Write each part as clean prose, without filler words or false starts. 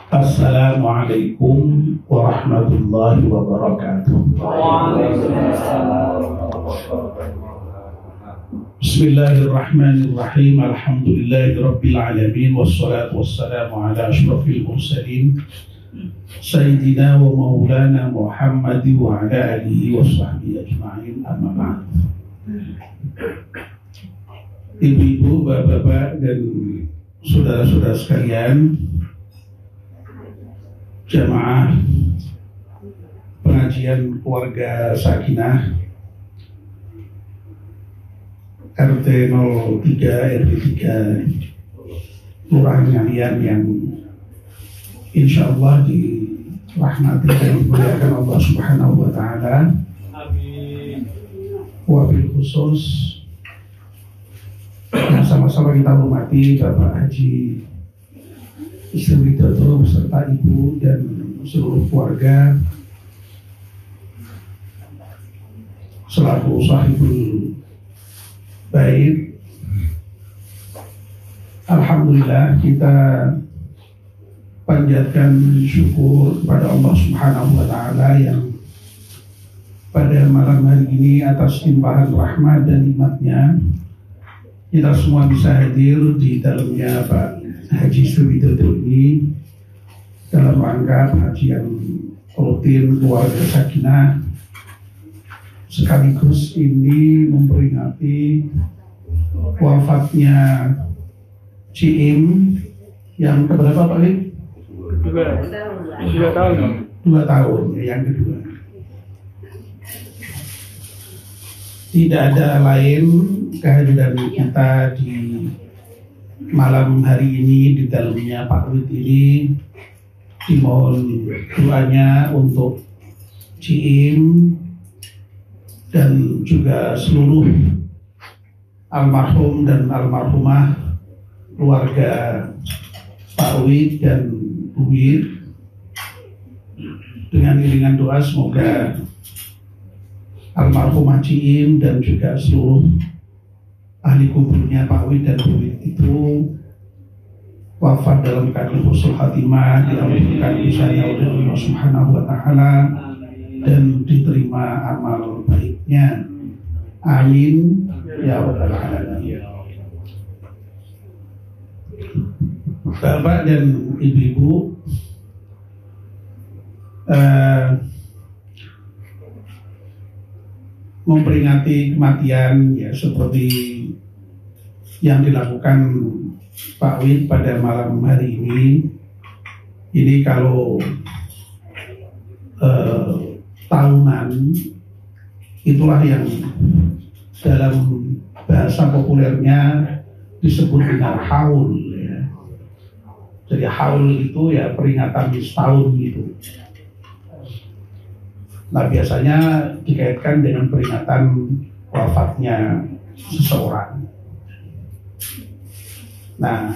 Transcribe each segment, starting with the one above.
Assalamualaikum warahmatullahi wabarakatuh. Bismillahirrahmanirrahim. Alhamdulillahirabbil alamin wassalatu wassalamu ala asyrafil mursalin sayyidina wa maulana Muhammad wa ala alihi washabbihi ajma'in. Amma ba'd. Ibu-ibu, bapak-bapak dan saudara-saudara sekalian, jamaah pengajian keluarga Sakinah RT 03 RW 3 Kelurahan Ngalian yang insya Allah dirahmati dan dimuliakan Allah Subhanahu wa Ta'ala. Amin. Wabil khusus yang sama-sama kita hormati Bapak Haji Istri Widodo beserta ibu dan seluruh keluarga selaku sahibul bait. Alhamdulillah kita panjatkan syukur kepada Allah Subhanahu wa Ta'ala yang pada malam hari ini atas limpahan rahmat dan nikmatnya kita semua bisa hadir di dalamnya Pak Haji Istri Widodo ini dalam rangka pengajian rutin keluarga Sakinah, sekaligus ini memperingati wafatnya Ciim yang keberapa Pak Lim? 2 tahun. 2 tahun ya, yang kedua. Tidak ada lain kehadiran kita di malam hari ini di dalamnya Pak Wid ini dimohon doanya untuk Ciim dan juga seluruh almarhum dan almarhumah keluarga Pak Wid dan Bu Wir, dengan iringan doa semoga almarhumah Ciim dan juga seluruh ahli kuburnya Pak Wid dan Bu Wir itu wafat dalam keadaan husnul khatimah, diampunkan dosanya oleh Allah Subhanahu wa Ta'ala dan diterima amal baiknya. Amin ya rabbal alamin. Bapak dan ibu-ibu, memperingati kematian ya seperti yang dilakukan Pak Wid pada malam hari ini kalau tahunan itulah yang dalam bahasa populernya disebut dengan haul ya. Jadi haul itu ya peringatan setahun gitu. Nah biasanya dikaitkan dengan peringatan wafatnya seseorang. Nah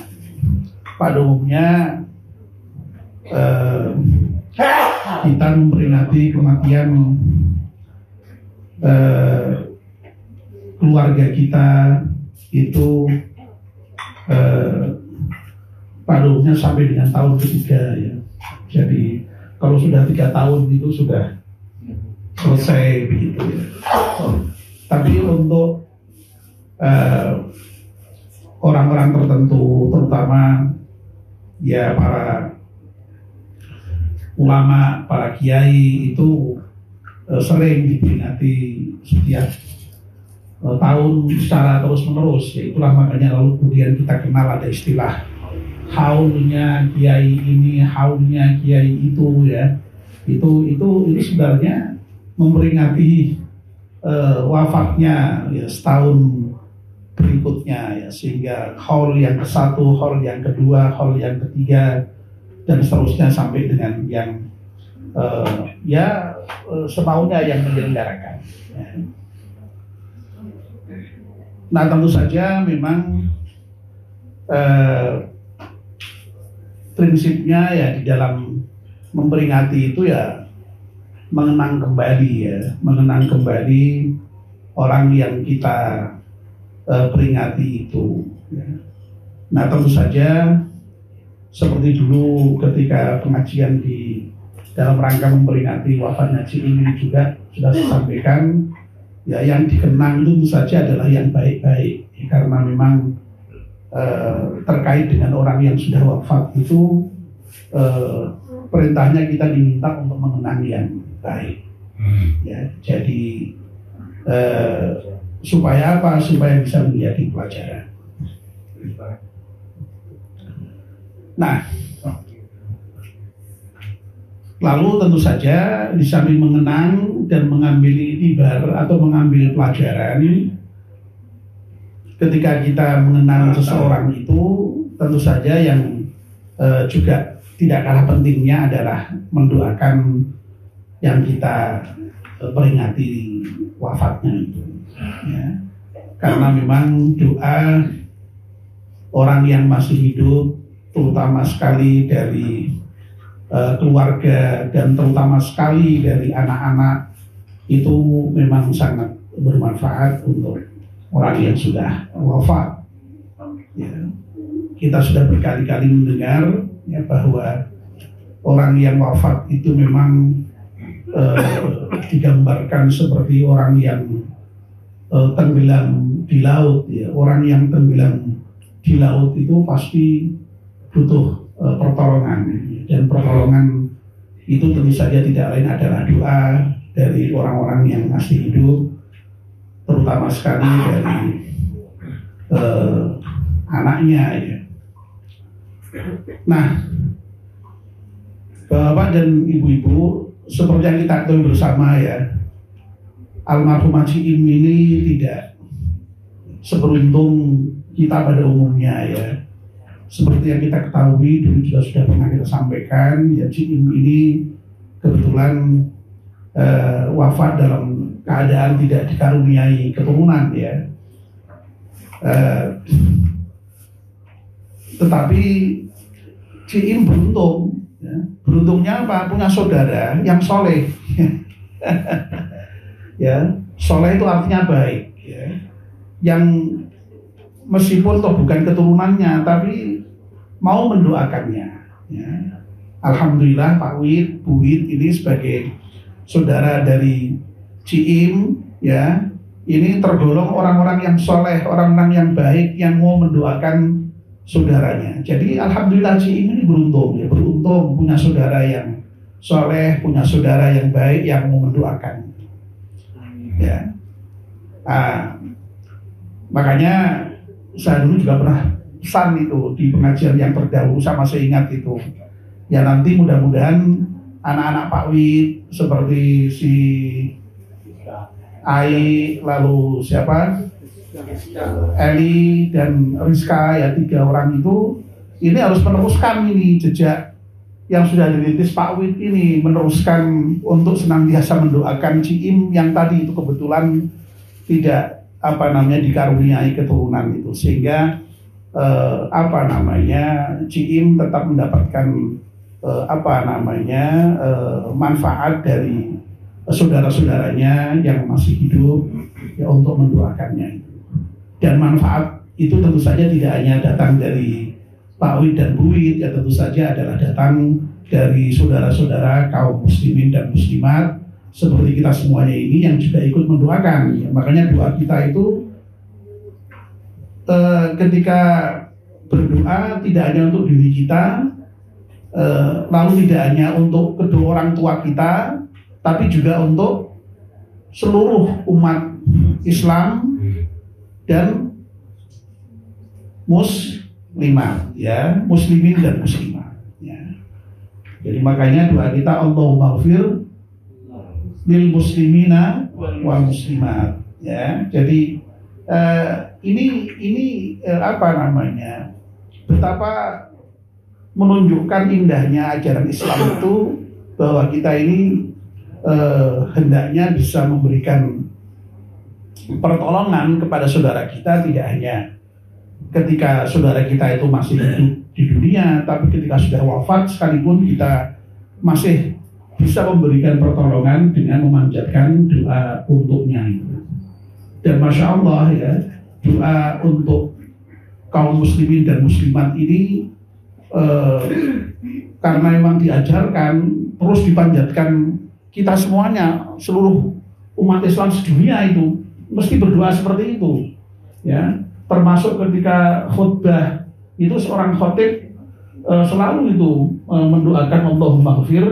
pada umumnya kita memperingati kematian keluarga kita itu pada umumnya sampai dengan tahun ketiga ya. Jadi kalau sudah 3 tahun itu sudah selesai begitu ya. Tapi untuk orang-orang tertentu, terutama ya para ulama, para kiai itu sering diperingati setiap tahun secara terus-menerus. Ya itulah makanya lalu kemudian kita kenal ada istilah haulnya kiai ini, haulnya kiai itu ya. Itu sebenarnya memperingati wafatnya ya setahun berikutnya ya, sehingga haul yang ke-1, haul yang kedua, haul yang ketiga dan seterusnya sampai dengan yang semaunya yang menyelenggarakan ya. Nah tentu saja memang prinsipnya ya di dalam memperingati itu ya mengenang kembali orang yang kita peringati itu ya. Nah tentu saja seperti dulu ketika pengajian di dalam rangka memperingati wafatnya Ciim ini juga sudah saya sampaikan, ya yang dikenang itu tentu saja adalah yang baik-baik, karena memang terkait dengan orang yang sudah wafat itu perintahnya kita diminta untuk mengenang yang baik. Ya, jadi supaya apa? Supaya bisa menjadi pelajaran. Nah, lalu tentu saja di samping mengenang dan mengambil itibar atau mengambil pelajaran, ketika kita mengenang seseorang itu tentu saja yang juga tidak kalah pentingnya adalah mendoakan yang kita peringati wafatnya itu, ya. Karena memang doa orang yang masih hidup, terutama sekali dari keluarga dan terutama sekali dari anak-anak, itu memang sangat bermanfaat untuk orang yang sudah wafat. Ya. Kita sudah berkali-kali mendengar ya, bahwa orang yang wafat itu memang digambarkan seperti orang yang tenggelam di laut. Ya. Orang yang tenggelam di laut itu pasti butuh pertolongan, dan pertolongan itu tentu saja tidak lain adalah doa dari orang-orang yang masih hidup, terutama sekali dari anaknya. Ya. Nah, Bapak dan Ibu-ibu, seperti yang kita ketahui bersama ya, almarhum Ciim ini tidak seberuntung kita pada umumnya ya. Seperti yang kita ketahui dulu juga sudah pernah kita sampaikan ya, Ciim ini kebetulan wafat dalam keadaan tidak dikaruniai keturunan ya. Tetapi Ciim beruntung ya. Beruntungnya apa? Punya saudara yang soleh. Ya, soleh itu artinya baik ya. Yang meskipun toh bukan keturunannya tapi mau mendoakannya ya. Alhamdulillah Pak Wid, Bu Wid ini sebagai saudara dari Ciim ya, ini tergolong orang-orang yang soleh, orang-orang yang baik yang mau mendoakan saudaranya. Jadi alhamdulillah Ciim ini beruntung ya, beruntung punya saudara yang soleh, punya saudara yang baik yang mau mendoakan ya. Makanya saya dulu juga pernah pesan itu di pengajian yang terdahulu, sama saya ingat itu ya, nanti mudah-mudahan anak-anak Pak Wid seperti si Ai, lalu siapa, Eli dan Rizka ya, 3 orang itu ini harus meneruskan ini jejak yang sudah dirintis Pak Wid ini, meneruskan untuk senantiasa mendoakan Ciim yang tadi itu kebetulan tidak dikaruniai keturunan itu, sehingga Ciim tetap mendapatkan manfaat dari saudara-saudaranya yang masih hidup ya, untuk mendoakannya. Dan manfaat itu tentu saja tidak hanya datang dari Pak Wid dan Bu Wid ya, tentu saja adalah datang dari saudara-saudara kaum muslimin dan muslimat seperti kita semuanya ini yang juga ikut mendoakan ya. Makanya doa kita itu ketika berdoa tidak hanya untuk diri kita, lalu tidak hanya untuk kedua orang tua kita, tapi juga untuk seluruh umat Islam dan muslimat ya, muslimin dan muslimat ya. Jadi makanya doa kita Allahumma ighfir lil muslimina wal muslimat ya. Jadi ini betapa menunjukkan indahnya ajaran Islam itu, bahwa kita ini hendaknya bisa memberikan pertolongan kepada saudara kita, tidak hanya ketika saudara kita itu masih hidup di dunia, tapi ketika sudah wafat sekalipun kita masih bisa memberikan pertolongan dengan memanjatkan doa untuknya. Dan Masya Allah ya, doa untuk kaum muslimin dan muslimat ini eh, karena memang diajarkan terus dipanjatkan, kita semuanya, seluruh umat Islam sedunia itu mesti berdoa seperti itu, ya. Termasuk ketika khutbah itu seorang khatib selalu itu mendoakan Allahumma ghfir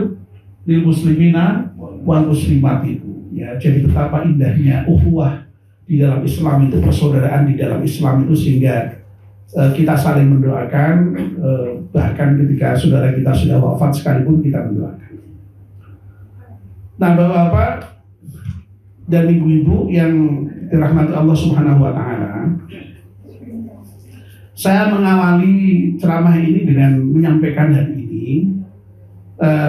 lil muslimina wal muslimat itu, ya. Jadi betapa indahnya ukhuwah di dalam Islam itu, persaudaraan di dalam Islam itu, sehingga kita saling mendoakan, bahkan ketika saudara kita sudah wafat sekalipun kita mendoakan. Nah, Bapak-bapak dan ibu-ibu yang dirahmati Allah Subhanahu wa taala, saya mengawali ceramah ini dengan menyampaikan hal ini.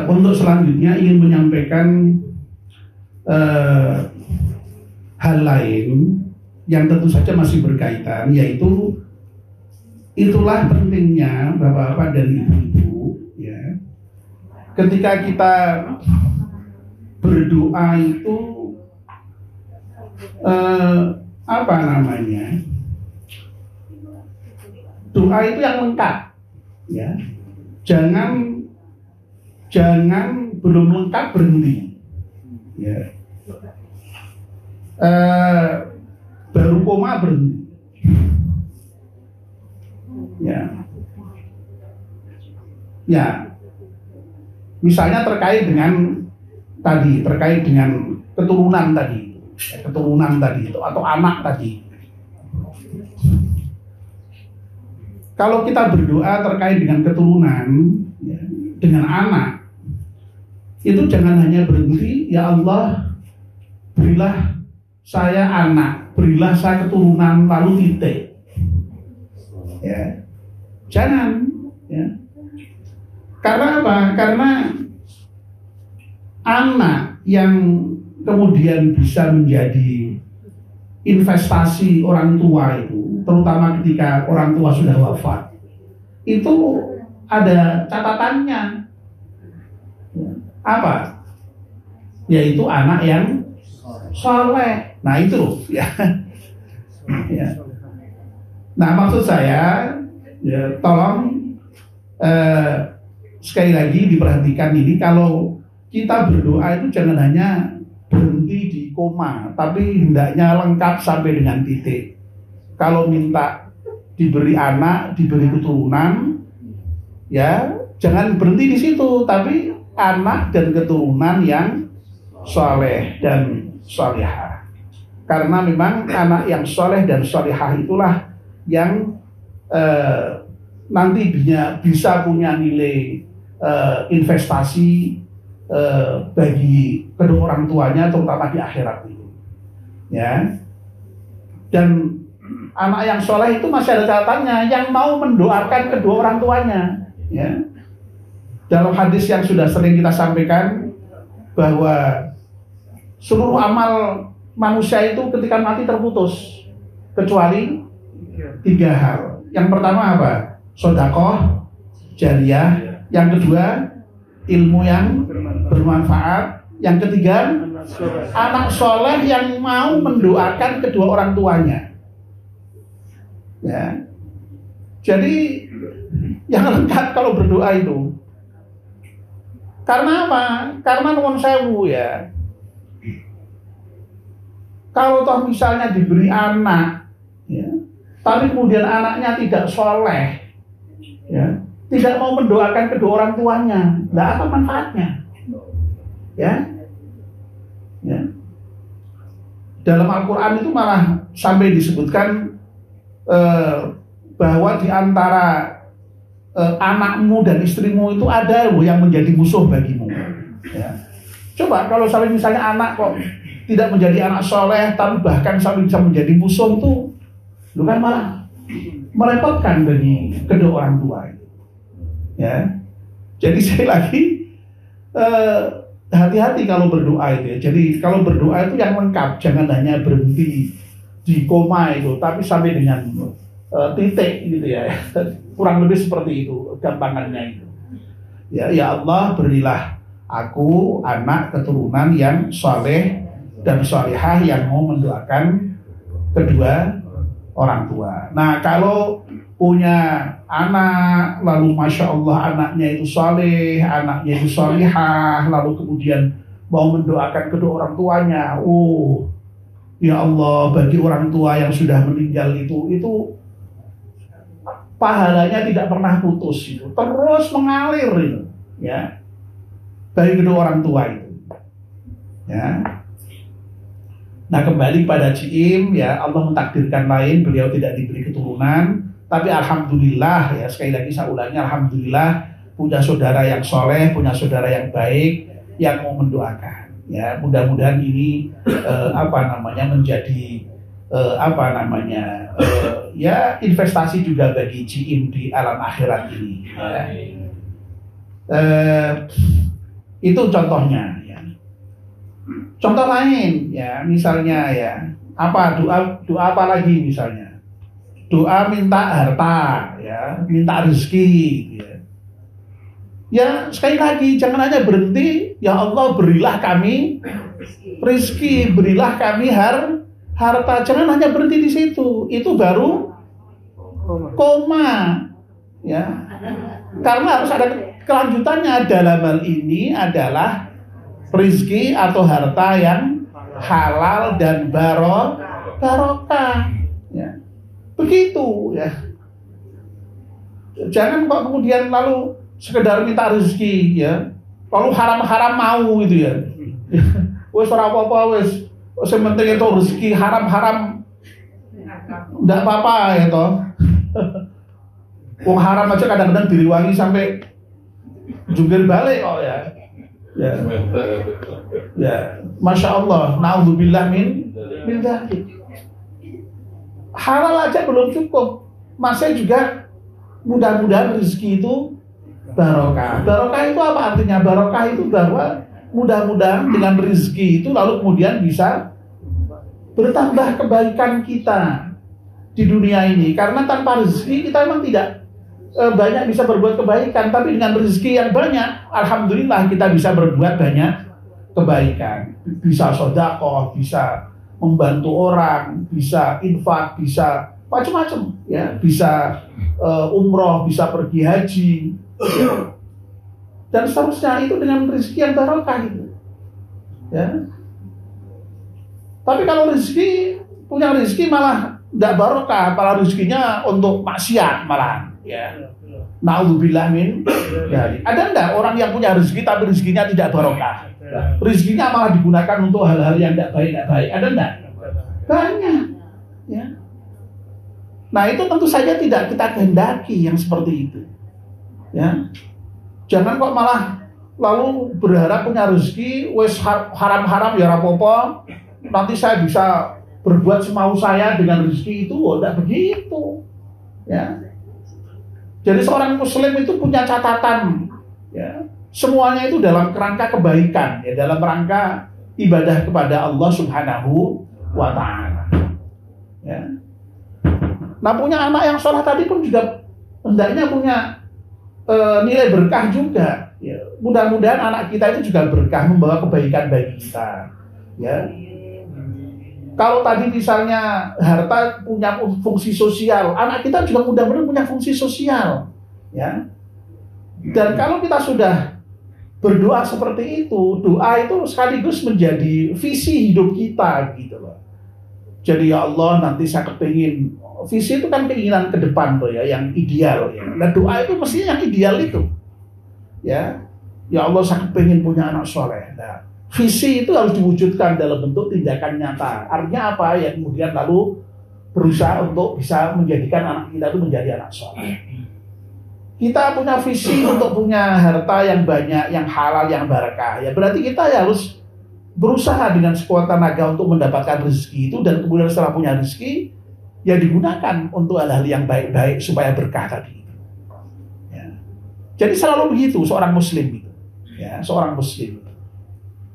Untuk selanjutnya ingin menyampaikan hal lain yang tentu saja masih berkaitan, yaitu itulah pentingnya Bapak-bapak dan ibu-ibu, ya. Ketika kita berdoa itu apa namanya? Doa itu yang lengkap, ya. Jangan belum lengkap berhenti, ya. Baru koma berhenti, ya. Misalnya terkait dengan keturunan tadi itu, atau anak tadi. Kalau kita berdoa terkait dengan keturunan, ya, dengan anak, itu jangan hanya berhenti, ya Allah, berilah saya anak, berilah saya keturunan, lalu titik. Ya, jangan, ya. Karena apa? Karena anak yang kemudian bisa menjadi investasi orang tua itu, terutama ketika orang tua sudah wafat, itu ada catatannya. Apa? Yaitu anak yang soleh. Nah itu loh, ya. Ya. Nah, maksud saya, ya, tolong sekali lagi diperhatikan ini, kalau kita berdoa itu jangan hanya berhenti di koma, tapi hendaknya lengkap sampai dengan titik. Kalau minta diberi anak, diberi keturunan, ya jangan berhenti di situ, tapi anak dan keturunan yang soleh dan solehah. Karena memang anak yang soleh dan solehah itulah yang nantinya bisa punya nilai investasi bagi kedua orang tuanya, terutama di akhirat itu, ya. Dan anak yang soleh itu masih ada catatannya, yang mau mendoakan kedua orang tuanya, ya. Dalam hadis yang sudah sering kita sampaikan, bahwa seluruh amal manusia itu ketika mati terputus, kecuali 3 hal. Yang pertama apa? Sedekah jariyah. Yang kedua, ilmu yang bermanfaat. Yang ketiga, anak soleh yang mau mendoakan kedua orang tuanya, ya. Jadi yang lengkap kalau berdoa itu. Karena apa? Karena nuwun sewu, ya. Kalau toh misalnya diberi anak, ya, tapi kemudian anaknya tidak soleh, ya, tidak mau mendoakan kedua orang tuanya, tidak apa manfaatnya, ya. Ya. Dalam Al-Quran itu malah sampai disebutkan bahwa di antara anakmu dan istrimu itu ada yang menjadi musuh bagimu, ya. Coba kalau sampai misalnya anak kok tidak menjadi anak soleh, tapi bahkan sampai bisa menjadi musuh, itu lu kan malah merepotkan bagi kedua orang tua, ya. Jadi sekali lagi hati-hati kalau berdoa itu, ya. Jadi kalau berdoa itu yang lengkap, jangan hanya berhenti di koma itu, tapi sampai dengan titik gitu, ya. Kurang lebih seperti itu gampangannya itu. Ya, ya Allah, berilah aku anak keturunan yang soleh dan solehah yang mau mendoakan kedua orang tua. Nah, kalau punya anak, lalu masya Allah anaknya itu soleh, anaknya itu solihah, lalu kemudian mau mendoakan kedua orang tuanya. Oh, ya Allah, bagi orang tua yang sudah meninggal itu pahalanya tidak pernah putus, itu terus mengalir itu, ya, bagi kedua orang tua itu, ya. Nah, kembali pada Ciim, ya, Allah mentakdirkan lain, beliau tidak diberi keturunan, tapi alhamdulillah, ya, sekali lagi saya ulangi, alhamdulillah punya saudara yang soleh, punya saudara yang baik, yang mau mendoakan, ya. Mudah-mudahan ini menjadi ya, investasi juga bagi Ciim di alam akhirat ini, ya. Itu contohnya, ya. Contoh lain, ya, misalnya, ya, doa apa lagi misalnya? Doa minta harta, ya, minta rezeki, ya. Ya, sekali lagi jangan hanya berhenti, ya Allah berilah kami rezeki, berilah kami harta. Jangan hanya berhenti di situ. Itu baru koma, ya. Karena harus ada kelanjutannya. Dalam hal ini adalah rezeki atau harta yang halal dan barokah, ya. Begitu, ya. Jangan kok kemudian lalu sekedar minta rezeki, ya, lalu haram-haram mau gitu, ya. Wes ora apa-apa, wes penting itu rezeki, haram-haram enggak apa-apa, ya toh. Wong haram aja kadang-kadang diriwangi sampai jungkir balik kok, ya. Ya, masya Allah, naudzubillah min dzalik. Halal aja belum cukup, masih juga mudah-mudahan rezeki itu barokah. Barokah itu apa artinya? Barokah itu bahwa mudah-mudahan dengan rezeki itu lalu kemudian bisa bertambah kebaikan kita di dunia ini. Karena tanpa rezeki kita memang tidak banyak bisa berbuat kebaikan, tapi dengan rezeki yang banyak, alhamdulillah kita bisa berbuat banyak kebaikan. Bisa sedekah, bisa membantu orang, bisa infak, bisa macam-macam, ya, bisa umroh, bisa pergi haji, ya. Dan seterusnya, itu dengan rezeki yang barokah itu, ya. Tapi kalau punya rezeki malah tidak barokah, malah rezekinya untuk maksiat malah, ya. Naudzubillah min dzalik. Ada enggak orang yang punya rezeki tapi rezekinya tidak barokah? Rezekinya malah digunakan untuk hal-hal yang tidak baik. Ada enggak? Banyak, ya. Nah, itu tentu saja tidak kita kehendaki yang seperti itu, ya. Jangan kok malah lalu berharap punya rezeki, wes haram-haram ya rapopo, nanti saya bisa berbuat semau saya dengan rezeki itu. Oh, tidak begitu, ya. Jadi seorang muslim itu punya catatan, ya. Semuanya itu dalam kerangka kebaikan, ya, dalam rangka ibadah kepada Allah Subhanahu wa ta'ala, ya. Nah, punya anak yang soleh tadi pun juga hendaknya punya nilai berkah juga, ya. Mudah-mudahan anak kita itu juga berkah, membawa kebaikan bagi kita, ya. Kalau tadi misalnya harta punya fungsi sosial, anak kita juga mudah-mudahan punya fungsi sosial, ya. Dan kalau kita sudah berdoa seperti itu, doa itu sekaligus menjadi visi hidup kita, gitu loh. Jadi ya Allah, nanti saya kepingin, visi itu kan keinginan ke depan tuh, ya, yang ideal, ya. Nah, doa itu mestinya yang ideal itu, ya. Ya Allah, saya kepingin punya anak soleh. Nah, visi itu harus diwujudkan dalam bentuk tindakan nyata. Artinya apa? Ya, kemudian lalu berusaha untuk bisa menjadikan anak kita itu menjadi anak soleh. Kita punya visi untuk punya harta yang banyak, yang halal, yang barakah. Ya, berarti kita ya harus berusaha dengan sekuat tenaga untuk mendapatkan rezeki itu, dan kemudian setelah punya rezeki, ya digunakan untuk hal-hal yang baik-baik supaya berkah tadi. Ya. Jadi selalu begitu seorang muslim itu, ya, seorang muslim.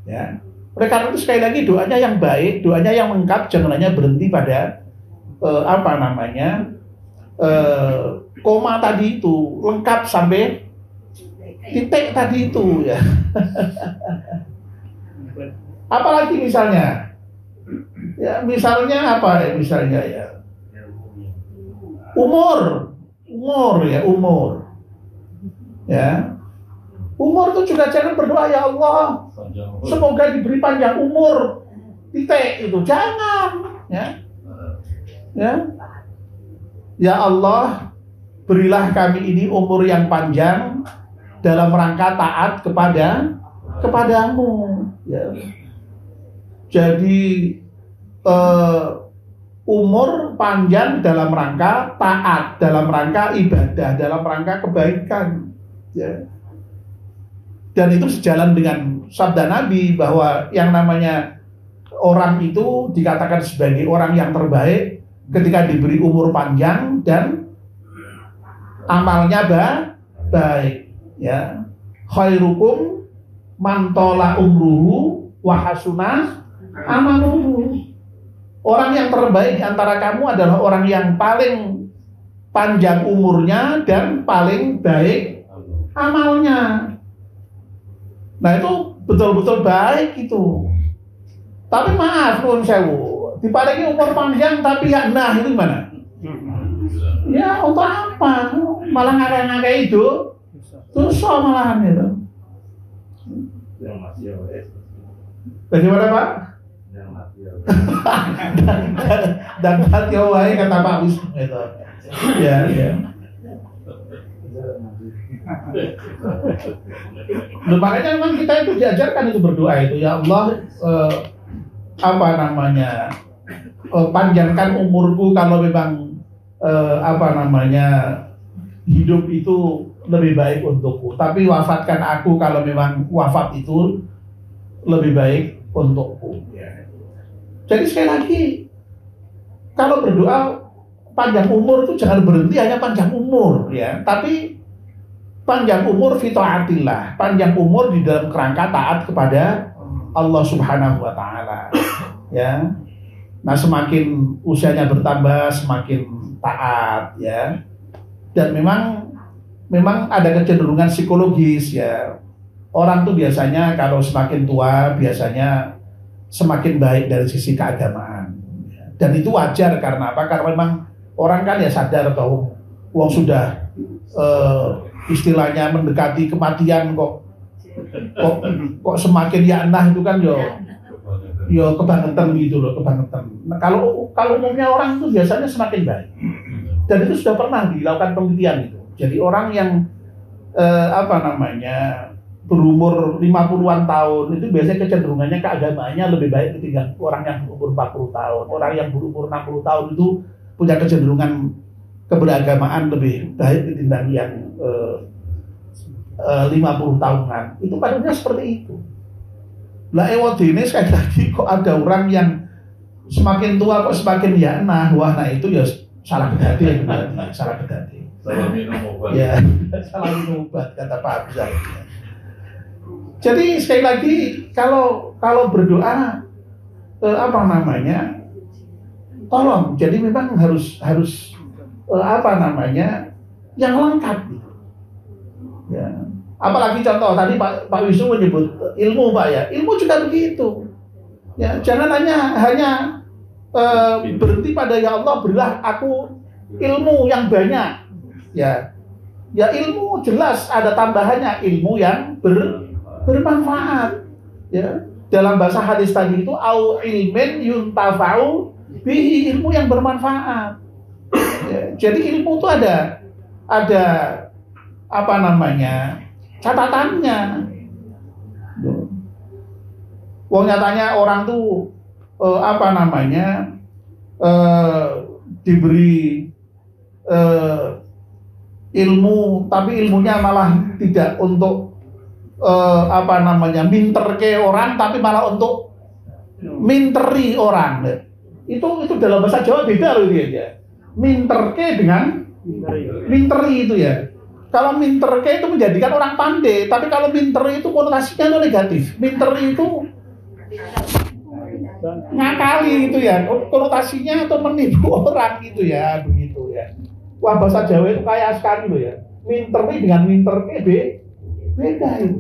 Ya. Oleh karena itu sekali lagi doanya yang baik, doanya yang lengkap, jangan hanya berhenti pada koma tadi itu, lengkap sampai titik tadi itu, ya. Apalagi misalnya, ya, misalnya apa ya, misalnya, ya, umur, umur ya, umur. Ya. Umur itu juga jangan berdoa ya Allah semoga diberi panjang umur. Titik itu jangan ya. Ya. Ya Allah, berilah kami ini umur yang panjang dalam rangka taat kepadamu. Ya. Jadi umur panjang dalam rangka taat, dalam rangka ibadah, dalam rangka kebaikan. Ya. Dan itu sejalan dengan sabda Nabi bahwa yang namanya orang itu dikatakan sebagai orang yang terbaik ketika diberi umur panjang dan amalnya baik. Ya. Khairukum man tola umruhu wa hasunah amaluhu. Orang yang terbaik di antara kamu adalah orang yang paling panjang umurnya dan paling baik amalnya. Nah itu betul-betul baik itu. Tapi maaf nuwun sewu, diparingi umur panjang tapi ya nah itu gimana? Ya untuk apa? Malah ngake-ngake itu dosa malahan itu. Bagaimana Pak? Dan hati wae kata Pak Wisnu itu. Ya. Loh, makanya memang kita itu diajarkan itu berdoa itu ya Allah panjangkan umurku kalau memang hidup itu lebih baik untukku, tapi wafatkan aku kalau memang wafat itu lebih baik untukku. Jadi sekali lagi kalau berdoa panjang umur itu jangan berhenti hanya panjang umur ya, tapi panjang umur fi taatillah, panjang umur di dalam kerangka taat kepada Allah Subhanahu wa taala. Ya. Nah, semakin usianya bertambah semakin taat ya. Dan memang ada kecenderungan psikologis ya. Orang tuh biasanya kalau semakin tua biasanya semakin baik dari sisi keagamaan. Dan itu wajar karena apa? Karena memang orang kan ya sadar bahwa wong sudah istilahnya mendekati kematian kok semakin yanah itu kan yo kebangetan gitu loh, kebangetan. Nah, kalau umumnya orang itu biasanya semakin baik. Dan itu sudah pernah dilakukan penelitian itu. Jadi orang yang berumur 50-an tahun itu biasanya kecenderungannya keagamaannya lebih baik ketimbang orang yang berumur 40 tahun. Orang yang berumur 60 tahun itu punya kecenderungan keberagamaan lebih baik ketimbang yang 50 tahunan. Itu padahal seperti itu. Lah ini sekali lagi kok ada orang yang semakin tua kok semakin yana, wah nah itu ya salah bedati ya, salah bedati. Salah minum obat. Ya, salah minum obat kata Pak Abzal. Jadi sekali lagi kalau berdoa tolong jadi memang harus yang lengkap gitu. Ya. Apalagi contoh tadi Pak Wisnu menyebut ilmu Pak ya, ilmu juga begitu. Ya, jangan hanya berhenti pada ya Allah berilah aku ilmu yang banyak. Ya ilmu jelas ada tambahannya, ilmu yang bermanfaat. Ya, dalam bahasa hadis tadi itu au ilmin yuntafa'u bihi, ilmu yang bermanfaat. Ya, jadi ilmu itu ada catatannya. Wong nyatanya orang tuh diberi ilmu tapi ilmunya malah tidak untuk minterke orang tapi malah untuk minteri orang. Itu dalam bahasa Jawa beda loh dia. Minterke dengan minteri itu ya. Kalau minterke itu menjadikan orang pandai, tapi kalau minteri itu konotasinya itu negatif. Minteri itu ngakali gitu ya, konotasinya atau menipu orang gitu ya, begitu ya. Wah bahasa Jawa itu kaya sekali loh ya. Minteri dengan minterke beda itu.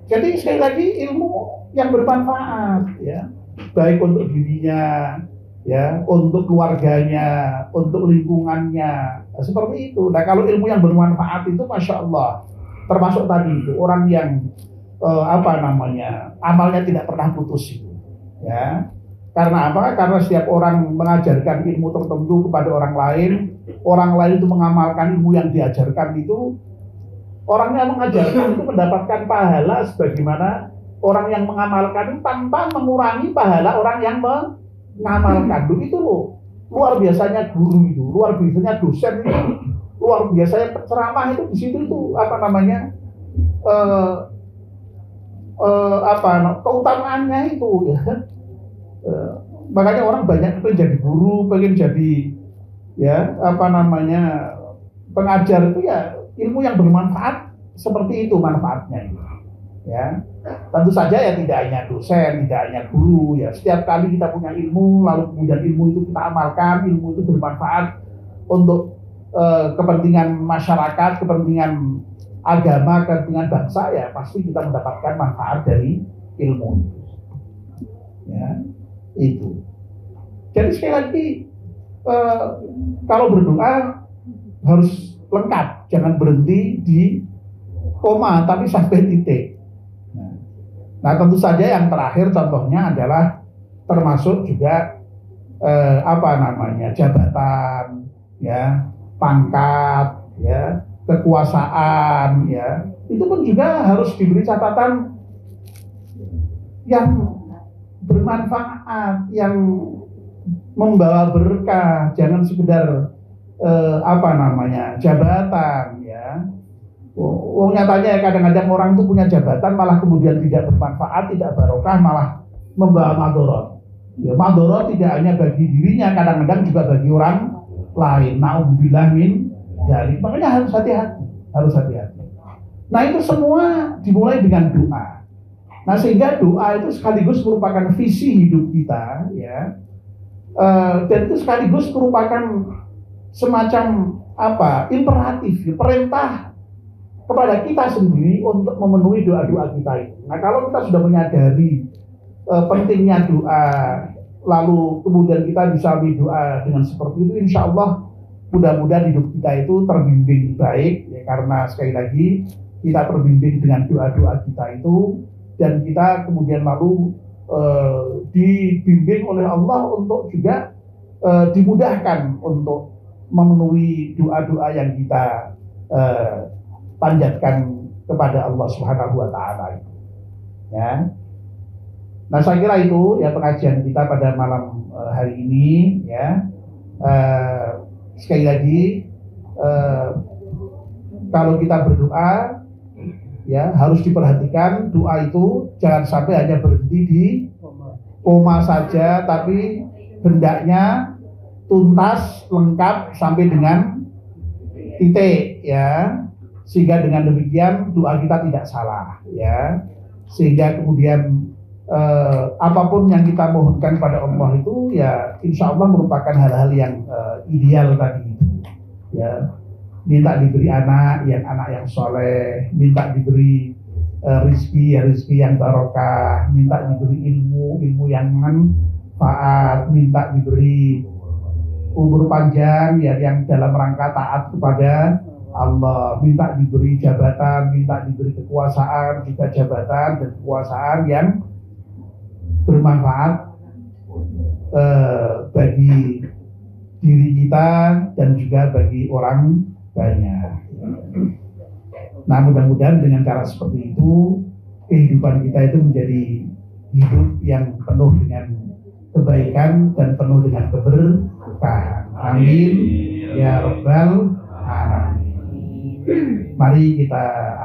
Jadi sekali lagi ilmu yang bermanfaat ya, baik untuk dirinya ya, untuk keluarganya, untuk lingkungannya, seperti itu. Nah, kalau ilmu yang bermanfaat itu, masya Allah, termasuk tadi itu orang yang amalnya tidak pernah putus itu, ya. Karena apa? Karena setiap orang mengajarkan ilmu tertentu kepada orang lain itu mengamalkan ilmu yang diajarkan itu, orang yang mengajarkan itu mendapatkan pahala sebagaimana orang yang mengamalkan itu tanpa mengurangi pahala orang yang mengamalkan. Begitu loh. Luar biasanya guru itu, luar biasanya dosen itu, luar biasanya ceramah itu di situ itu keutamaannya itu ya. Makanya orang banyak pengen jadi guru, pengen jadi pengajar itu ya, ilmu yang bermanfaat seperti itu manfaatnya ya. Tentu saja ya tidak hanya dosen, tidak hanya guru ya. Setiap kali kita punya ilmu, lalu kemudian ilmu itu kita amalkan, ilmu itu bermanfaat untuk kepentingan masyarakat, kepentingan agama, kepentingan bangsa, ya pasti kita mendapatkan manfaat dari ilmu itu ya. Itu. Jadi sekali lagi kalau berdoa harus lengkap, jangan berhenti di koma tapi sampai titik. Nah, tentu saja yang terakhir contohnya adalah termasuk juga jabatan, ya, pangkat, ya, kekuasaan, ya, itu pun juga harus diberi catatan yang bermanfaat, yang membawa berkah, jangan sekedar jabatan, ya. Nyatanya kadang-kadang orang itu punya jabatan malah kemudian tidak bermanfaat, tidak barokah, malah membawa madorot. Ya, madorot tidak hanya bagi dirinya, kadang-kadang juga bagi orang lain. Na'udzubillah min dzalik. Makanya harus hati-hati. Nah, itu semua dimulai dengan doa. Nah, sehingga doa itu sekaligus merupakan visi hidup kita, ya, dan itu sekaligus merupakan semacam imperatif, perintah kepada kita sendiri untuk memenuhi doa-doa kita itu. Nah, kalau kita sudah menyadari pentingnya doa, lalu kemudian kita bisa berdoa dengan seperti itu, insya Allah mudah-mudahan hidup kita itu terbimbing baik, ya, karena sekali lagi kita terbimbing dengan doa-doa kita itu. Dan kita kemudian lalu dibimbing oleh Allah untuk juga dimudahkan untuk memenuhi doa-doa yang kita panjatkan kepada Allah Subhanahu wa Ta'ala. Ya. Nah, saya kira itu ya pengajian kita pada malam hari ini, ya. Sekali lagi kalau kita berdoa, ya, harus diperhatikan doa itu jangan sampai hanya berhenti di koma saja, tapi hendaknya tuntas, lengkap sampai dengan titik, ya, sehingga dengan demikian doa kita tidak salah, ya, sehingga kemudian apapun yang kita mohonkan pada Allah itu ya insya Allah merupakan hal-hal yang ideal tadi, ya. Minta diberi anak yang soleh, minta diberi rizki yang barokah, minta diberi ilmu yang manfaat, minta diberi umur panjang, ya, yang dalam rangka taat kepada Allah, minta diberi jabatan, minta diberi kekuasaan, juga jabatan dan kekuasaan yang bermanfaat bagi diri kita dan juga bagi orang banyak. Nah, mudah-mudahan dengan cara seperti itu kehidupan kita itu menjadi hidup yang penuh dengan kebaikan dan penuh dengan keberkahan. Amin ya rabbal alamin. Mari kita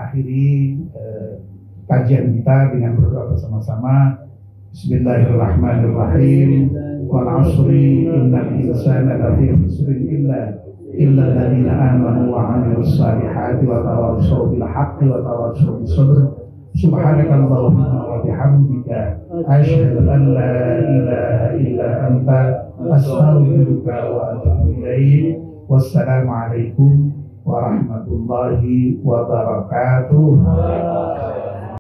akhiri kajian kita dengan berdoa bersama-sama. Bismillahirrahmanirrahim. Wal 'ashri innal insana lafi khusrin illa alladziina aamanu wa 'amilus shalihati wa tawassaw bil haqqi wa tawassaw bis sabr. Subhanakallahumma wa bihamdika asyhadu an la ilaha illa anta astaghfiruka wa atubu ilaik. Wassalamu alaikum warahmatullahi wabarakatuh.